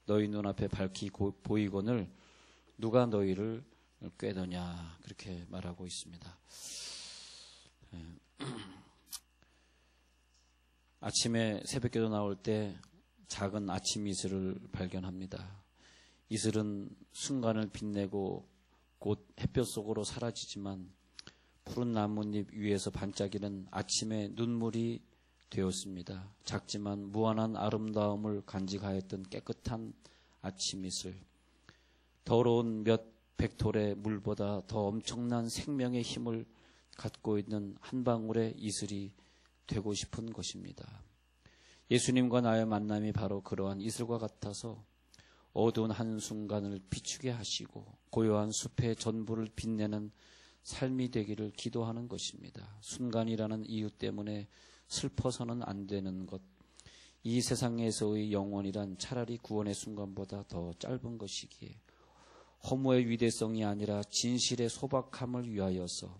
너희 눈앞에 밝히 보이거늘 누가 너희를 꾀더냐, 그렇게 말하고 있습니다. 아침에 새벽기도 나올 때 작은 아침 이슬을 발견합니다. 이슬은 순간을 빛내고 곧 햇볕 속으로 사라지지만 푸른 나뭇잎 위에서 반짝이는 아침의 눈물이 되었습니다. 작지만 무한한 아름다움을 간직하였던 깨끗한 아침 이슬, 더러운 몇 벡톨의 물보다 더 엄청난 생명의 힘을 갖고 있는 한 방울의 이슬이 되고 싶은 것입니다. 예수님과 나의 만남이 바로 그러한 이슬과 같아서 어두운 한순간을 비추게 하시고 고요한 숲의 전부를 빛내는 삶이 되기를 기도하는 것입니다. 순간이라는 이유 때문에 슬퍼서는 안 되는 것, 이 세상에서의 영원이란 차라리 구원의 순간보다 더 짧은 것이기에 허무의 위대성이 아니라 진실의 소박함을 위하여서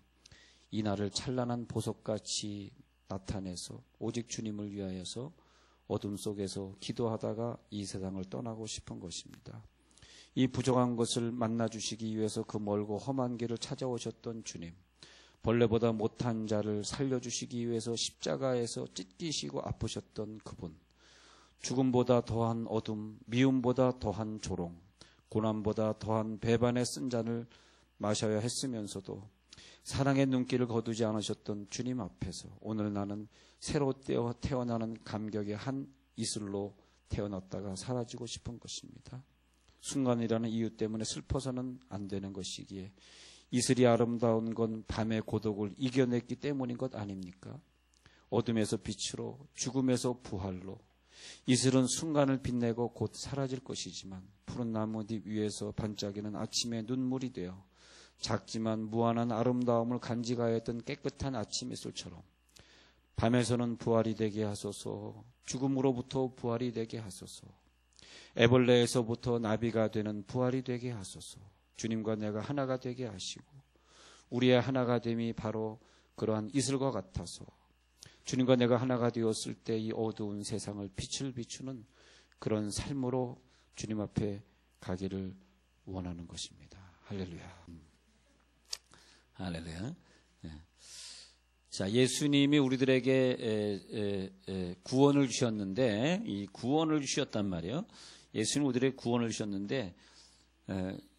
이 날을 찬란한 보석같이 나타내서 오직 주님을 위하여서 어둠 속에서 기도하다가 이 세상을 떠나고 싶은 것입니다. 이 부정한 것을 만나주시기 위해서 그 멀고 험한 길을 찾아오셨던 주님, 벌레보다 못한 자를 살려주시기 위해서 십자가에서 찢기시고 아프셨던 그분, 죽음보다 더한 어둠, 미움보다 더한 조롱, 고난보다 더한 배반의 쓴 잔을 마셔야 했으면서도 사랑의 눈길을 거두지 않으셨던 주님 앞에서 오늘 나는 새로 태어나는 감격의 한 이슬로 태어났다가 사라지고 싶은 것입니다. 순간이라는 이유 때문에 슬퍼서는 안 되는 것이기에 이슬이 아름다운 건 밤의 고독을 이겨냈기 때문인 것 아닙니까? 어둠에서 빛으로, 죽음에서 부활로. 이슬은 순간을 빛내고 곧 사라질 것이지만 푸른 나뭇잎 위에서 반짝이는 아침의 눈물이 되어 작지만 무한한 아름다움을 간직하였던 깨끗한 아침 이슬처럼 밤에서는 부활이 되게 하소서, 죽음으로부터 부활이 되게 하소서, 애벌레에서부터 나비가 되는 부활이 되게 하소서. 주님과 내가 하나가 되게 하시고 우리의 하나가 됨이 바로 그러한 이슬과 같아서 주님과 내가 하나가 되었을 때 이 어두운 세상을 빛을 비추는 그런 삶으로 주님 앞에 가기를 원하는 것입니다. 할렐루야. 할렐루야. 자, 예수님이 우리들에게 구원을 주셨는데, 이 구원을 주셨단 말이에요. 예수님 우리들에게 구원을 주셨는데,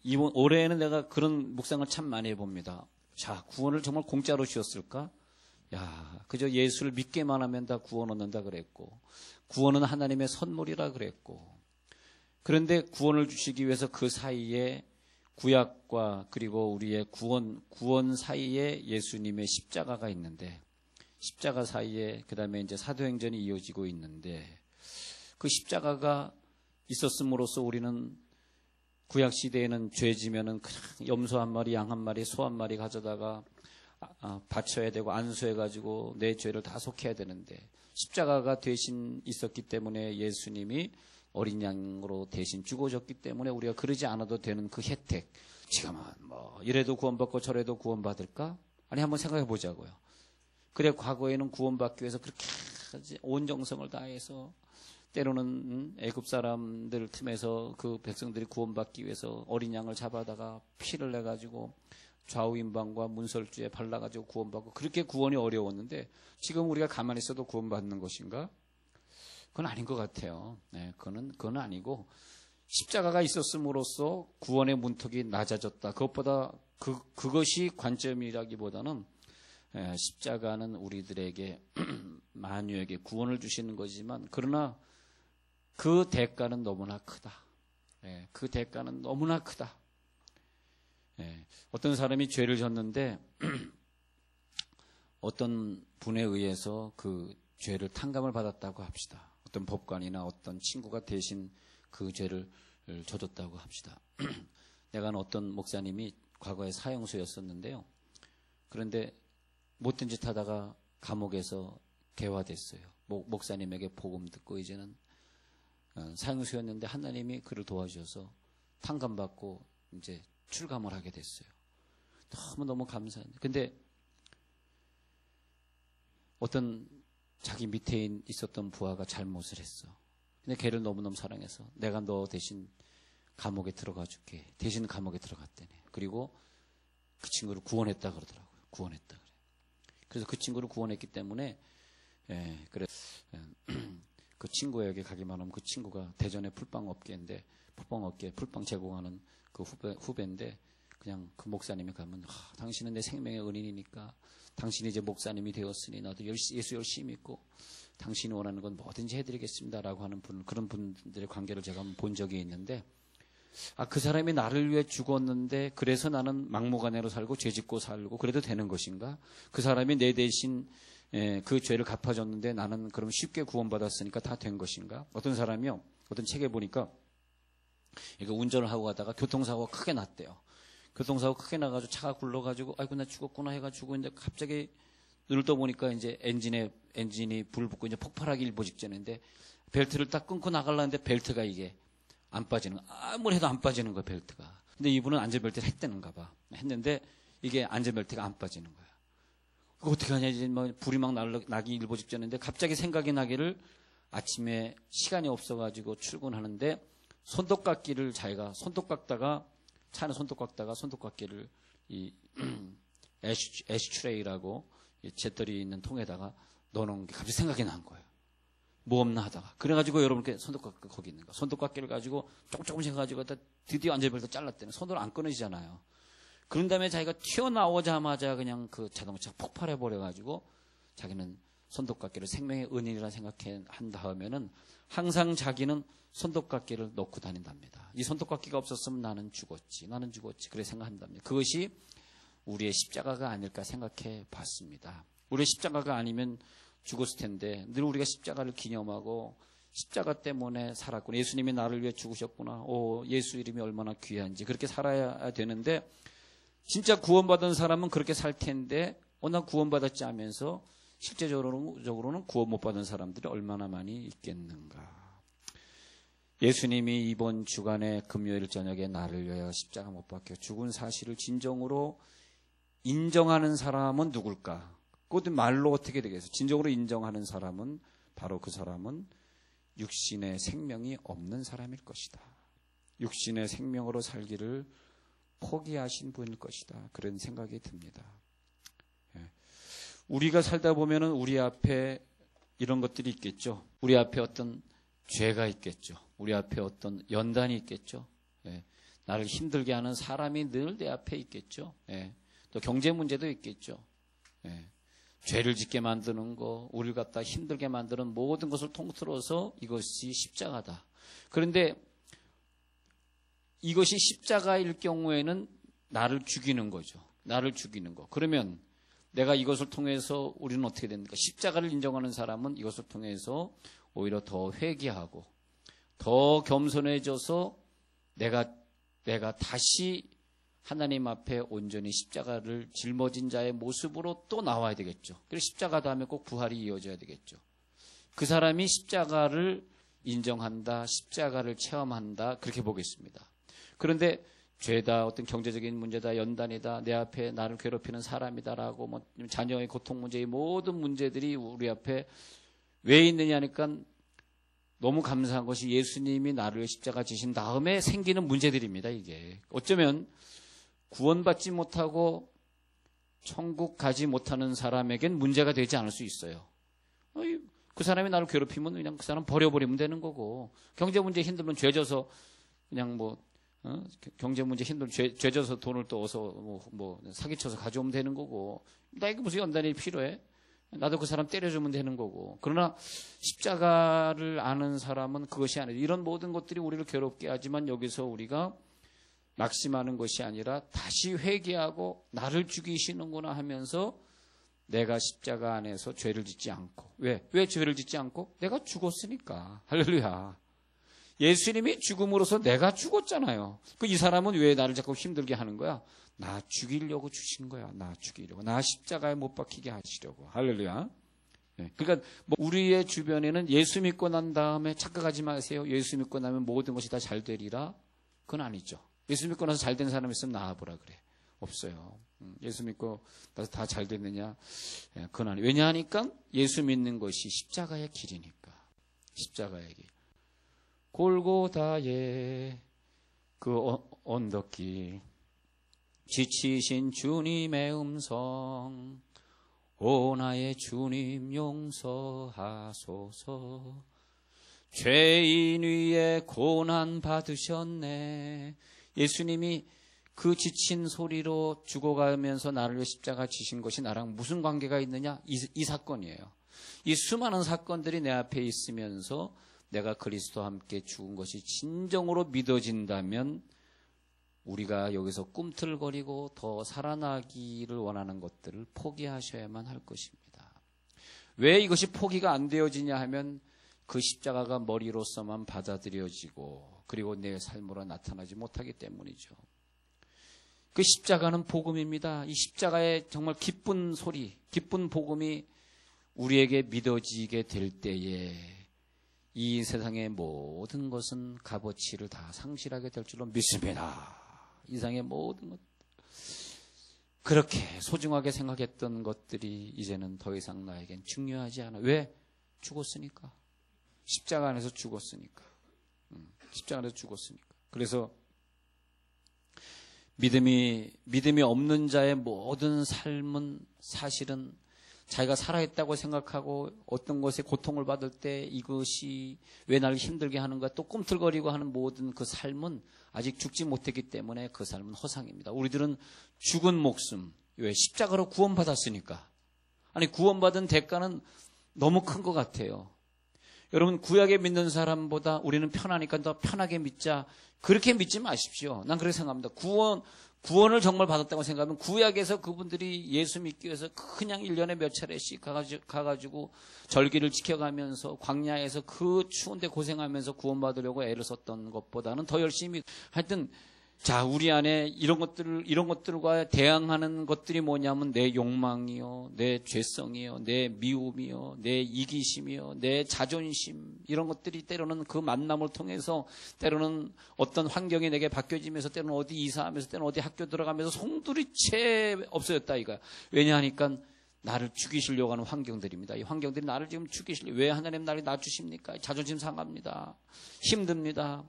이번 올해에는 내가 그런 묵상을 참 많이 해봅니다. 자, 구원을 정말 공짜로 주셨을까? 야, 그저 예수를 믿게만 하면 다 구원 얻는다 그랬고, 구원은 하나님의 선물이라 그랬고, 그런데 구원을 주시기 위해서 그 사이에 구약과 그리고 우리의 구원 사이에 예수님의 십자가가 있는데, 십자가 사이에 그 다음에 이제 사도행전이 이어지고 있는데, 그 십자가가 있었음으로써 우리는 구약 시대에는 죄 지면은 그냥 염소 한 마리, 양 한 마리, 소 한 마리 가져다가 바쳐야 되고 안수해가지고 내 죄를 다 속해야 되는데, 십자가가 대신 있었기 때문에 예수님이 어린 양으로 대신 죽어졌기 때문에 우리가 그러지 않아도 되는 그 혜택, 지금은 뭐 이래도 구원받고 저래도 구원받을까? 아니, 한번 생각해 보자고요. 그래, 과거에는 구원받기 위해서 그렇게 온 정성을 다해서 때로는 애굽 사람들 틈에서 그 백성들이 구원받기 위해서 어린 양을 잡아다가 피를 내가지고 좌우인방과 문설주에 발라가지고 구원받고, 그렇게 구원이 어려웠는데 지금 우리가 가만히 있어도 구원받는 것인가? 그건 아닌 것 같아요. 네, 그건 아니고, 십자가가 있었음으로써 구원의 문턱이 낮아졌다. 그것보다 그것이 관점이라기보다는 십자가는 우리들에게 만유에게 구원을 주시는 거지만, 그러나 그 대가는 너무나 크다. 그 대가는 너무나 크다. 어떤 사람이 죄를 졌는데 어떤 분에 의해서 그 죄를 탕감을 받았다고 합시다. 어떤 법관이나 어떤 친구가 대신 그 죄를 져줬다고 합시다. 내가 아는 어떤 목사님이 과거에 사형수였었는데요. 그런데 못된 짓 하다가 감옥에서 개화됐어요. 목사님에게 복음 듣고 이제는 사형수였는데 하나님이 그를 도와주셔서 탕감받고 이제 출감을 하게 됐어요. 너무 감사한데, 근데 어떤 자기 밑에 있었던 부하가 잘못을 했어. 근데 걔를 너무너무 사랑해서 내가 너 대신 감옥에 들어가 줄게. 대신 감옥에 들어갔대네. 그리고 그 친구를 구원했다 그러더라고요. 구원했다 그래. 그래서 그 친구를 구원했기 때문에 그 친구에게 가기만 하면 그 친구가 대전의 풀빵업계인데 풀빵 제공하는 그 후배인데 그냥 그 목사님이 가면 당신은 내 생명의 은인이니까 당신이 이제 목사님이 되었으니 나도 예수 열심히 믿고 당신이 원하는 건 뭐든지 해드리겠습니다라고 하는 그런 분들의 관계를 제가 본 적이 있는데 그 사람이 나를 위해 죽었는데 그래서 나는 막무가내로 살고 죄짓고 살고 그래도 되는 것인가? 그 사람이 내 대신 그 죄를 갚아줬는데 나는 그럼 쉽게 구원받았으니까 다 된 것인가? 어떤 사람이요, 어떤 책에 보니까 이거 운전을 하고 가다가 교통사고가 크게 났대요. 교통사고 크게 나가지고 차가 굴러가지고 아이고 나 죽었구나 해가지고 이제 갑자기 눈을 떠보니까 이제 엔진이 불 붙고 이제 폭발하기 일보 직전인데 벨트를 딱 끊고 나가려는데 벨트가 이게 안 빠지는, 아무리 해도 안 빠지는 거야, 벨트가. 근데 이분은 안전벨트를 했다는가 봐. 했는데 이게 안전벨트가 안 빠지는 거야. 그거 어떻게 하냐, 이제 뭐 불이 막 나기 일보 직전인데 갑자기 생각이 나기를 아침에 시간이 없어가지고 출근하는데 손톱깎이를 자기가 차는 손톱 깎다가 손톱깎이를 이 애쉬트레이라고 재떨이 있는 통에다가 넣어놓은 게 갑자기 생각이 난 거예요. 뭐 없나 하다가. 그래가지고 여러분께 손톱깎이 거기 있는 거. 손톱깎이를 가지고 조금씩 해가지고 드디어 안전벨트 잘랐대는. 손으로 안 끊어지잖아요. 그런 다음에 자기가 튀어나오자마자 그냥 그 자동차 폭발해버려가지고 자기는 손톱깎이를 생명의 은인이라 생각한 다음에는 항상 자기는 손톱깎이를 넣고 다닌답니다. 이 손톱깎이가 없었으면 나는 죽었지. 그래 생각한답니다. 그것이 우리의 십자가가 아닐까 생각해 봤습니다. 우리의 십자가가 아니면 죽었을 텐데 늘 우리가 십자가를 기념하고 십자가 때문에 살았구나. 예수님이 나를 위해 죽으셨구나. 예수 이름이 얼마나 귀한지 그렇게 살아야 되는데 진짜 구원받은 사람은 그렇게 살 텐데 나 구원받았지 하면서 실제적으로는 구원 못 받은 사람들이 얼마나 많이 있겠는가. 예수님이 이번 주간에 금요일 저녁에 나를 위하여 십자가 못 박혀 죽은 사실을 진정으로 인정하는 사람은 누굴까? 그것도 말로 어떻게 되겠어요? 진정으로 인정하는 사람은 바로 그 사람은 육신의 생명이 없는 사람일 것이다. 육신의 생명으로 살기를 포기하신 분일 것이다. 그런 생각이 듭니다. 우리가 살다 보면은 우리 앞에 이런 것들이 있겠죠. 우리 앞에 어떤 죄가 있겠죠. 우리 앞에 어떤 연단이 있겠죠. 나를 힘들게 하는 사람이 늘 내 앞에 있겠죠. 또 경제 문제도 있겠죠. 죄를 짓게 만드는 거, 우리를 갖다 힘들게 만드는 모든 것을 통틀어서 이것이 십자가다. 그런데 이것이 십자가일 경우에는 나를 죽이는 거죠. 나를 죽이는 거. 그러면 내가 이것을 통해서 우리는 어떻게 됩니까? 십자가를 인정하는 사람은 이것을 통해서 오히려 더 회개하고 더 겸손해져서 내가 다시 하나님 앞에 온전히 십자가를 짊어진 자의 모습으로 또 나와야 되겠죠. 그래서 십자가 다음에 꼭 부활이 이어져야 되겠죠. 그 사람이 십자가를 인정한다, 십자가를 체험한다, 그렇게 보겠습니다. 그런데 죄다, 어떤 경제적인 문제다, 연단이다, 내 앞에 나를 괴롭히는 사람이다라고 뭐 자녀의 고통 문제, 이 모든 문제들이 우리 앞에 왜 있느냐니까 너무 감사한 것이 예수님이 나를 십자가 지신 다음에 생기는 문제들입니다. 이게 어쩌면 구원받지 못하고 천국 가지 못하는 사람에겐 문제가 되지 않을 수 있어요. 그 사람이 나를 괴롭히면 그냥 그 사람 버려버리면 되는 거고, 경제 문제 힘들면 죄져서 그냥 경제 문제 힘들면 죄져서 돈을 또 어서 사기쳐서 가져오면 되는 거고, 나에게 무슨 연단이 필요해? 나도 그 사람 때려주면 되는 거고. 그러나 십자가를 아는 사람은 그것이 아니에요. 이런 모든 것들이 우리를 괴롭게 하지만 여기서 우리가 낙심하는 것이 아니라 다시 회개하고 나를 죽이시는구나 하면서 내가 십자가 안에서 죄를 짓지 않고. 왜 죄를 짓지 않고? 내가 죽었으니까. 할렐루야. 예수님이 죽음으로써 내가 죽었잖아요. 이 사람은 왜 나를 자꾸 힘들게 하는 거야? 나 죽이려고 주신 거야. 나 죽이려고. 나 십자가에 못 박히게 하시려고. 할렐루야. 그러니까 우리의 주변에는 예수 믿고 난 다음에 착각하지 마세요. 예수 믿고 나면 모든 것이 다 잘 되리라. 그건 아니죠. 예수 믿고 나서 잘 된 사람 있으면 나와보라 그래. 없어요. 예수 믿고 나서 다 잘 됐느냐? 그건 아니에요. 왜냐하니까 예수 믿는 것이 십자가의 길이니까. 십자가의 길. 골고다의 그 언덕길 지치신 주님의 음성 오 나의 주님 용서하소서 죄인 위에 고난 받으셨네. 예수님이 그 지친 소리로 죽어가면서 나를 위해 십자가 지신 것이 나랑 무슨 관계가 있느냐? 이 사건이에요. 이 수많은 사건들이 내 앞에 있으면서 내가 그리스도와 함께 죽은 것이 진정으로 믿어진다면 우리가 여기서 꿈틀거리고 더 살아나기를 원하는 것들을 포기하셔야만 할 것입니다. 왜 이것이 포기가 안 되어지냐 하면 그 십자가가 머리로서만 받아들여지고 그리고 내 삶으로 나타나지 못하기 때문이죠. 그 십자가는 복음입니다. 이 십자가의 정말 기쁜 소리, 기쁜 복음이 우리에게 믿어지게 될 때에 이 세상의 모든 것은 값어치를 다 상실하게 될 줄로 믿습니다. 이 세상의 모든 것, 그렇게 소중하게 생각했던 것들이 이제는 더 이상 나에겐 중요하지 않아. 왜? 죽었으니까. 십자가 안에서 죽었으니까. 십자가 안에서 죽었으니까. 그래서 믿음이 없는 자의 모든 삶은 사실은 자기가 살아있다고 생각하고 어떤 것에 고통을 받을 때 이것이 왜 나를 힘들게 하는가 또 꿈틀거리고 하는 모든 그 삶은 아직 죽지 못했기 때문에 그 삶은 허상입니다. 우리들은 죽은 목숨, 왜? 십자가로 구원받았으니까. 아니 구원받은 대가는 너무 큰 것 같아요. 여러분 구약에 믿는 사람보다 우리는 편하니까 더 편하게 믿자. 그렇게 믿지 마십시오. 난 그렇게 생각합니다. 구원을 정말 받았다고 생각하면 구약에서 그분들이 예수 믿기 위해서 그냥 1년에 몇 차례씩 가가지고 절기를 지켜가면서 광야에서 그 추운데 고생하면서 구원받으려고 애를 썼던 것보다는 더 열심히 하여튼 자 우리 안에 이런 것들과 대항하는 것들이 뭐냐면 내 욕망이요, 내 죄성이요, 내 미움이요, 내 이기심이요, 내 자존심 이런 것들이 때로는 그 만남을 통해서 때로는 어떤 환경이 내게 바뀌어지면서 때로는 어디 이사하면서 때로는 어디 학교 들어가면서 송두리째 없어졌다 이거야. 왜냐하니까 나를 죽이시려고 하는 환경들입니다. 이 환경들이 나를 지금 죽이시려고. 왜 하나님 나를 낮추십니까? 자존심 상합니다. 힘듭니다.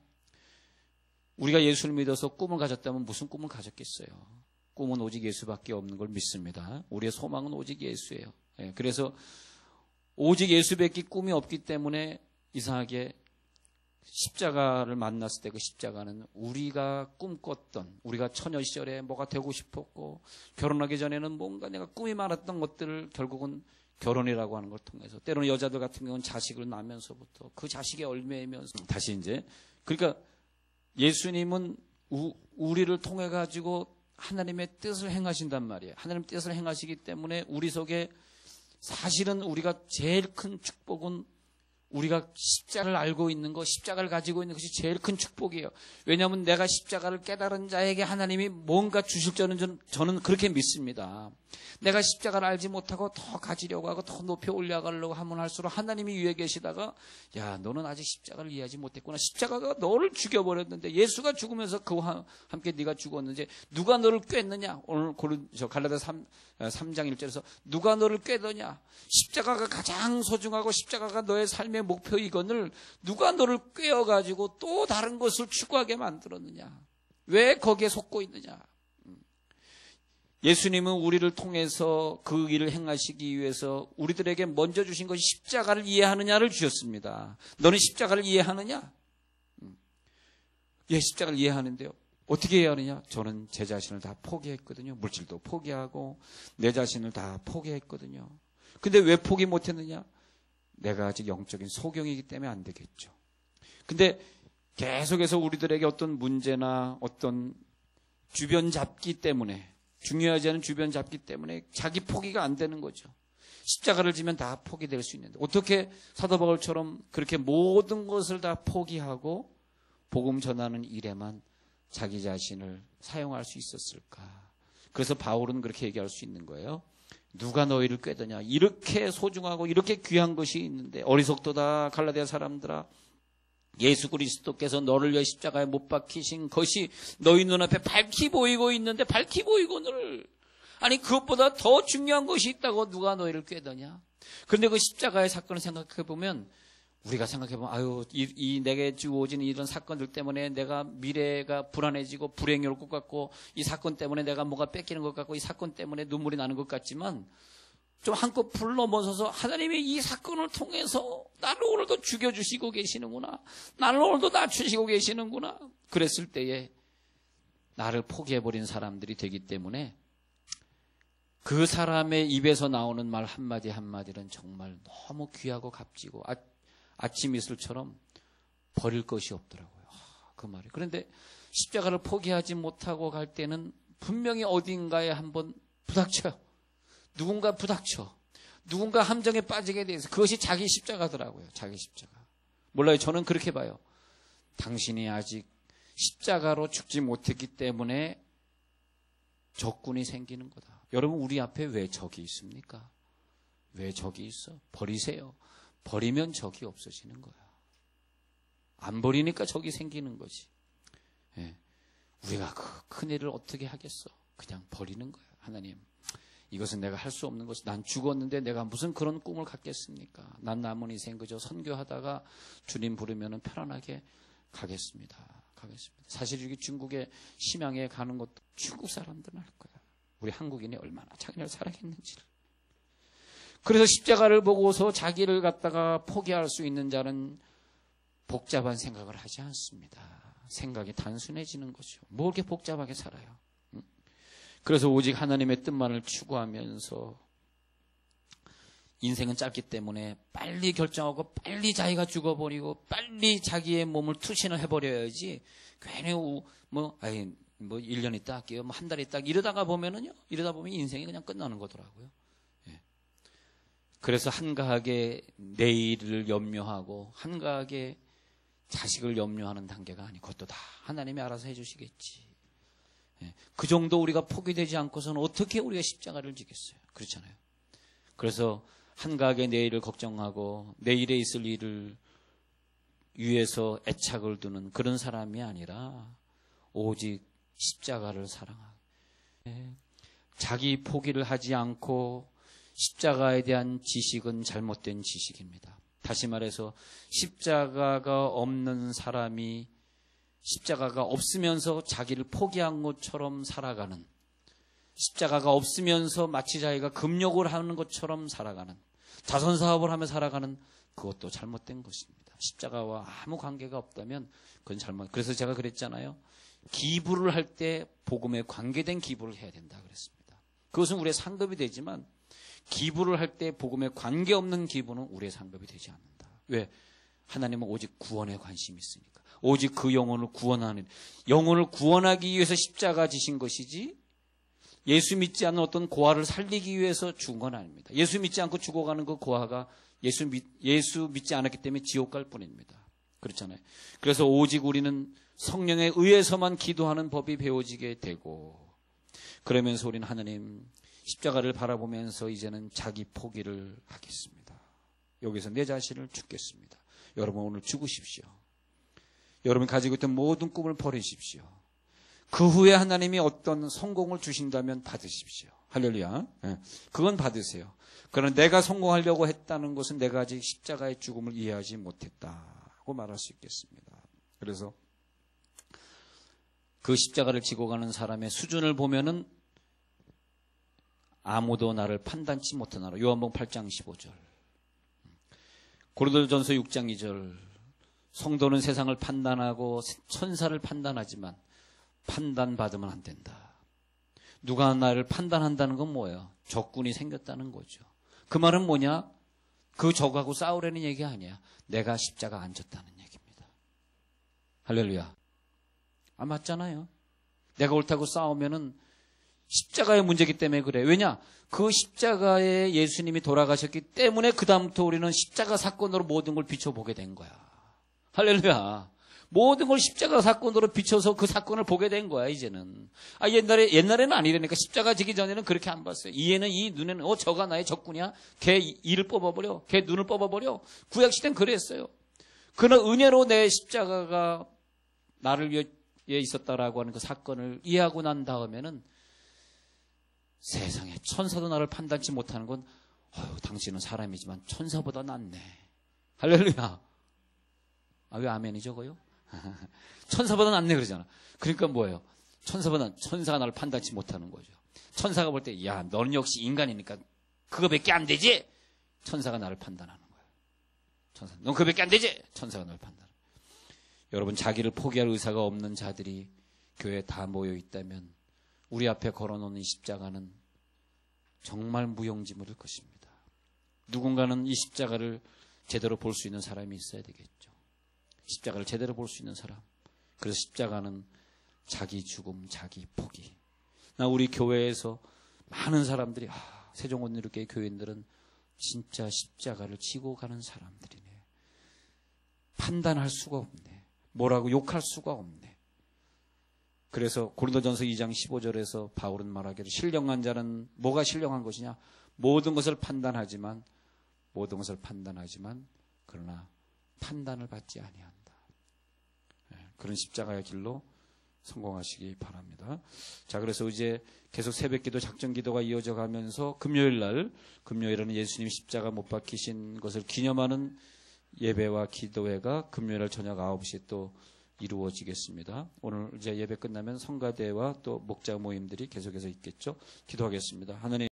우리가 예수를 믿어서 꿈을 가졌다면 무슨 꿈을 가졌겠어요? 꿈은 오직 예수밖에 없는 걸 믿습니다. 우리의 소망은 오직 예수예요. 그래서 오직 예수밖에 꿈이 없기 때문에 이상하게 십자가를 만났을 때 그 십자가는 우리가 꿈꿨던, 우리가 처녀 시절에 뭐가 되고 싶었고 결혼하기 전에는 뭔가 내가 꿈이 많았던 것들을 결국은 결혼이라고 하는 걸 통해서 때로는 여자들 같은 경우는 자식을 낳으면서부터 그 자식에 얽매이면서 다시 이제 그러니까 예수님은 우리를 통해 가지고 하나님의 뜻을 행하신단 말이에요. 하나님의 뜻을 행하시기 때문에 우리 속에 사실은 우리가 제일 큰 축복은 우리가 십자가를 알고 있는 것, 십자가를 가지고 있는 것이 제일 큰 축복이에요. 왜냐하면 내가 십자가를 깨달은 자에게 하나님이 뭔가 주실 줄은 저는 그렇게 믿습니다. 내가 십자가를 알지 못하고 더 가지려고 하고 더 높이 올라가려고 하면 할수록 하나님이 위에 계시다가 야 너는 아직 십자가를 이해하지 못했구나. 십자가가 너를 죽여버렸는데 예수가 죽으면서 그와 함께 네가 죽었는데 누가 너를 꿰느냐. 오늘 갈라디아 3장 1절에서 누가 너를 꿰더냐. 십자가가 가장 소중하고 십자가가 너의 삶의 목표이건을 누가 너를 꿰어가지고 또 다른 것을 추구하게 만들었느냐. 왜 거기에 속고 있느냐. 예수님은 우리를 통해서 그 일을 행하시기 위해서 우리들에게 먼저 주신 것이 십자가를 이해하느냐를 주셨습니다. 너는 십자가를 이해하느냐? 예, 십자가를 이해하는데요. 어떻게 이해하느냐? 저는 제 자신을 다 포기했거든요. 물질도 포기하고 내 자신을 다 포기했거든요. 근데 왜 포기 못했느냐? 내가 아직 영적인 소경이기 때문에 안 되겠죠. 근데 계속해서 우리들에게 어떤 문제나 어떤 주변 잡기 때문에 중요하지 않은 주변 잡기 때문에 자기 포기가 안 되는 거죠. 십자가를 지면 다 포기될 수 있는데 어떻게 사도 바울처럼 그렇게 모든 것을 다 포기하고 복음 전하는 일에만 자기 자신을 사용할 수 있었을까? 그래서 바울은 그렇게 얘기할 수 있는 거예요. 누가 너희를 꿰더냐. 이렇게 소중하고 이렇게 귀한 것이 있는데 어리석도다 갈라디아 사람들아. 예수 그리스도께서 너를 위해 십자가에 못 박히신 것이 너희 눈앞에 밝히 보이고 있는데 밝히 보이고는 아니 그것보다 더 중요한 것이 있다고 누가 너희를 꿰더냐. 그런데 그 십자가의 사건을 생각해 보면 우리가 생각해보면 아유 이 내게 주어진 이런 사건들 때문에 내가 미래가 불안해지고 불행이 올 것 같고 이 사건 때문에 내가 뭔가 뺏기는 것 같고 이 사건 때문에 눈물이 나는 것 같지만 좀 한껏 넘어서서 하나님이 이 사건을 통해서 나를 오늘도 죽여주시고 계시는구나. 나를 오늘도 낮추시고 계시는구나. 그랬을 때에 나를 포기해버린 사람들이 되기 때문에 그 사람의 입에서 나오는 말 한마디 한마디는 정말 너무 귀하고 값지고 아침 이슬처럼 버릴 것이 없더라고요. 그 말이. 그런데 십자가를 포기하지 못하고 갈 때는 분명히 어딘가에 한번 부닥쳐요. 누군가 부닥쳐. 누군가 함정에 빠지게 돼서 그것이 자기 십자가더라고요. 자기 십자가. 몰라요. 저는 그렇게 봐요. 당신이 아직 십자가로 죽지 못했기 때문에 적군이 생기는 거다. 여러분 우리 앞에 왜 적이 있습니까? 왜 적이 있어? 버리세요. 버리면 적이 없어지는 거야. 안 버리니까 적이 생기는 거지. 예. 우리가 그 큰일을 어떻게 하겠어? 그냥 버리는 거야. 하나님, 이것은 내가 할 수 없는 것이. 난 죽었는데 내가 무슨 그런 꿈을 갖겠습니까? 난 남은 인생 그저 선교하다가 주님 부르면 편안하게 가겠습니다. 사실 이렇게 중국에 심양에 가는 것도 중국 사람들은 할 거야. 우리 한국인이 얼마나 자기를 사랑했는지를. 그래서 십자가를 보고서 자기를 갖다가 포기할 수 있는 자는 복잡한 생각을 하지 않습니다. 생각이 단순해지는 거죠. 뭐 이렇게 복잡하게 살아요. 그래서 오직 하나님의 뜻만을 추구하면서 인생은 짧기 때문에 빨리 결정하고 빨리 자기가 죽어버리고 빨리 자기의 몸을 투신을 해버려야지 괜히 뭐 1년 있다 할게요. 뭐 한 달 있다 이러다 보면 인생이 그냥 끝나는 거더라고요. 예. 그래서 한가하게 내일을 염려하고 한가하게 자식을 염려하는 단계가 아니고 그것도 다 하나님이 알아서 해주시겠지. 예. 그 정도 우리가 포기되지 않고서는 어떻게 우리가 십자가를 지겠어요? 그렇잖아요. 그래서 한가하게 내일을 걱정하고 내일에 있을 일을 위해서 애착을 두는 그런 사람이 아니라 오직 십자가를 사랑하고 자기 포기를 하지 않고 십자가에 대한 지식은 잘못된 지식입니다. 다시 말해서 십자가가 없는 사람이 십자가가 없으면서 자기를 포기한 것처럼 살아가는, 십자가가 없으면서 마치 자기가 금욕을 하는 것처럼 살아가는, 자선사업을 하며 살아가는, 그것도 잘못된 것입니다. 십자가와 아무 관계가 없다면 그건 잘못. 그래서 제가 그랬잖아요. 기부를 할 때 복음에 관계된 기부를 해야 된다 그랬습니다. 그것은 우리의 상급이 되지만 기부를 할 때 복음에 관계없는 기부는 우리의 상급이 되지 않는다. 왜? 하나님은 오직 구원에 관심이 있으니까. 오직 그 영혼을 구원하기 위해서 십자가 지신 것이지 예수 믿지 않는 어떤 고아를 살리기 위해서 죽은 건 아닙니다. 예수 믿지 않고 죽어가는 그 고아가 예수 믿지 않았기 때문에 지옥 갈 뿐입니다. 그렇잖아요. 그래서 오직 우리는 성령에 의해서만 기도하는 법이 배워지게 되고, 그러면서 우리는 하나님 십자가를 바라보면서 이제는 자기 포기를 하겠습니다. 여기서 내 자신을 죽겠습니다. 여러분 오늘 죽으십시오. 여러분 가지고 있던 모든 꿈을 버리십시오. 그 후에 하나님이 어떤 성공을 주신다면 받으십시오. 할렐루야. 네. 그건 받으세요. 그러나 내가 성공하려고 했다는 것은 내가 아직 십자가의 죽음을 이해하지 못했다고 말할 수 있겠습니다. 그래서 그 십자가를 지고 가는 사람의 수준을 보면은 아무도 나를 판단치 못하나로. 요한복음 8장 15절. 고린도전서 6장 2절. 성도는 세상을 판단하고 천사를 판단하지만 판단받으면 안 된다. 누가 나를 판단한다는 건 뭐예요? 적군이 생겼다는 거죠. 그 말은 뭐냐? 그 적하고 싸우려는 얘기 아니야. 내가 십자가 안 졌다는 얘기입니다. 할렐루야. 아, 맞잖아요. 내가 옳다고 싸우면은 십자가의 문제이기 때문에 그래. 왜냐? 그 십자가에 예수님이 돌아가셨기 때문에 그 다음부터 우리는 십자가 사건으로 모든 걸 비춰보게 된 거야. 할렐루야. 모든 걸 십자가 사건으로 비춰서 그 사건을 보게 된 거야, 이제는. 아, 옛날에는 아니라니까. 십자가 지기 전에는 그렇게 안 봤어요. 이에는 이 눈에는, 저가 나의 적군이야? 걔 이를 뽑아버려. 걔 눈을 뽑아버려. 구약시대는 그랬어요. 그러나 은혜로 내 십자가가 나를 위해 있었다라고 하는 그 사건을 이해하고 난 다음에는 세상에 천사도 나를 판단치 못하는 건, 당신은 사람이지만 천사보다 낫네. 할렐루야. 아, 왜 아멘이 적어요? 천사보다는 낫네 그러잖아. 그러니까 뭐예요? 천사가 나를 판단치 못하는 거죠. 천사가 볼 때, 야, 너는 역시 인간이니까 그거밖에 안 되지? 천사가 나를 판단하는 거예요. 넌 그거밖에 안 되지? 천사가 나를 판단하는 거예요. 여러분, 자기를 포기할 의사가 없는 자들이 교회에 다 모여 있다면 우리 앞에 걸어놓은 이 십자가는 정말 무용지물일 것입니다. 누군가는 이 십자가를 제대로 볼 수 있는 사람이 있어야 되겠죠. 십자가를 제대로 볼 수 있는 사람. 그래서 십자가는 자기 죽음, 자기 포기. 나 우리 교회에서 많은 사람들이 세종원누리교회 교인들은 진짜 십자가를 지고 가는 사람들이네. 판단할 수가 없네. 뭐라고 욕할 수가 없네. 그래서 고린도전서 2장 15절에서 바울은 말하기를 신령한 자는 뭐가 신령한 것이냐? 모든 것을 판단하지만 그러나 판단을 받지 아니한다. 그런 십자가의 길로 성공하시기 바랍니다. 자, 그래서 이제 계속 새벽기도 작정기도가 이어져 가면서 금요일에는 예수님이 십자가 못 박히신 것을 기념하는 예배와 기도회가 금요일 저녁 9시에 또 이루어지겠습니다. 오늘 이제 예배 끝나면 성가대와 또 목자 모임들이 계속해서 있겠죠. 기도하겠습니다. 하나님